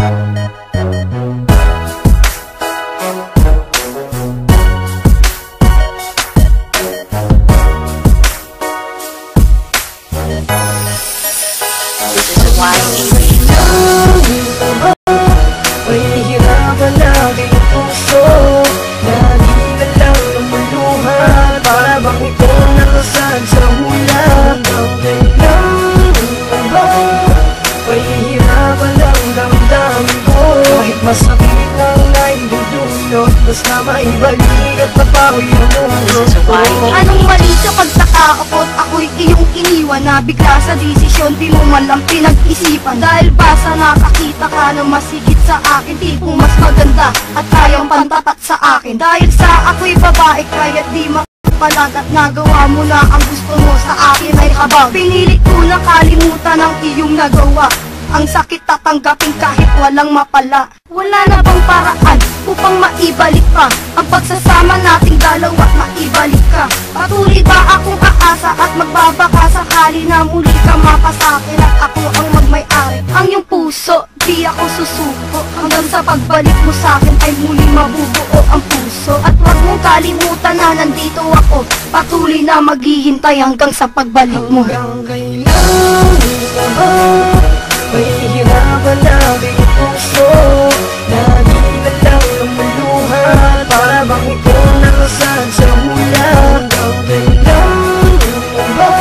Mahihirapan aking puso na di na lang lumuluhan. Para bang ito nakasad sa hula. Hanggang kailan ba mahihirapan ang damdamin ko? Kahit masakit ang naidudulot, basta maibalik at mapawi ang mundo ko. Anong mali sa pagtaka ako't ako'y iyong iniwan na bigla sa desisyon di mo man lang pinag-isipan? Dahil ba sa nakakita ka na masigit sa akin, tipong mas maganda at kayang pantapat sa akin? Dahil sa ako'y babae kaya't di makapalag at nagawa mo na ang gusto mo sa akin ay habang pinilit ko na kalimutan ang iyong nagawa. Ang sakit tatanggapin kahit walang mapala. Wala na bang paraan upang maibalik pa ang pagsasama nating dalawa, maibalik ka? Patuloy ba akong aasa at magbabaka sakali na muli ka mapasakin at ako ang magmay-ari? Ang iyong puso, di ako susuko hanggang sa pagbalik mo sa'kin ay muli mabubuo ang puso. At wag mong kalimutan na nandito ako, patuloy na maghihintay hanggang sa pagbalik mo. Hanggang kailan ba mahihirapan aking puso na di na lang lumuluhan? Para bang ito nakasad sa hula? Hanggang kailan ba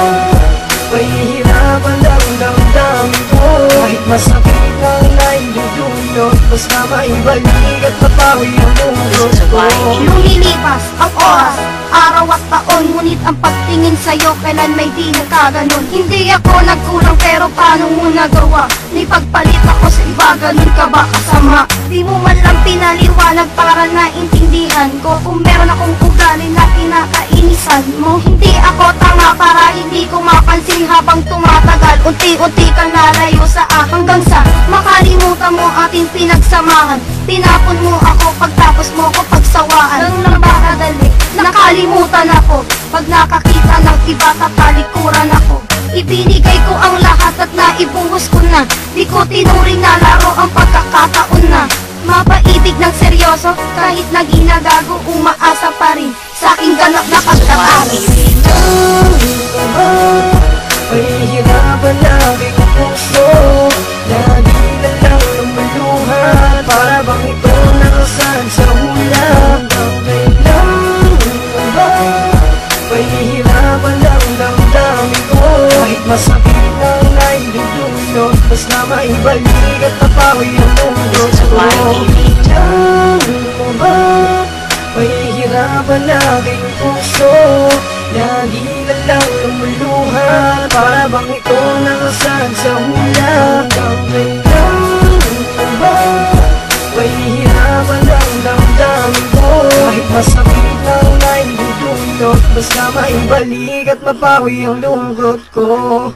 mahihirapan ang damdamin ko? Kahit masakit ang naidudulot, basta maibalik at mapawi ang mundo ko. Lumilipas ang oras, araw at taon, ngunit ang pagtingin sa'yo kailan may di nagkaganon. Hindi ako nagkulang pero paano mo nagawa? May pagpalit ako sa iba, ganun ka ba kasama? Di mo man lang pinaliwanag para naintindihan ko kung meron akong ugali na kinakainisan mo. Hindi ako tanga para hindi ko mapansin habang tumatagal. Unti-unti kang nalayo sa akin hanggang sa makalimutan mo ating pinagsamahan. Tinapon mo ako pagtapos mo ko pagsawaan. Ganun lang ba kadali? Nakalimutan ako pag nakakita ng iba, tatalikuran ako. Ibinigay ko ang lahat at naibuhos ko na. Di ko tinuring na laro ang pagkakataon na mapaibig ng seryoso. Kahit na ginagago, umaasa pa rin sa aking ganap na pagkakari. Mahihirapan aking puso na di na lang lumuluhan. Para bang ito nakasad sa hula? Hanggang kailan ba mahihirapan ang damdamin ko? Kahit masakit ang naidudulot, basta maibalik at mapawi ang mundo ko. Diyan mo ba mahihirapan aking puso na di na lang lumuluhan? Para bang ito nakasad sa hula? Hanggang kailan ba mahihirapan ang damdamin ko? Kahit masakit ang naidudulot, basta maibalik at mapawi ang lungkot ko.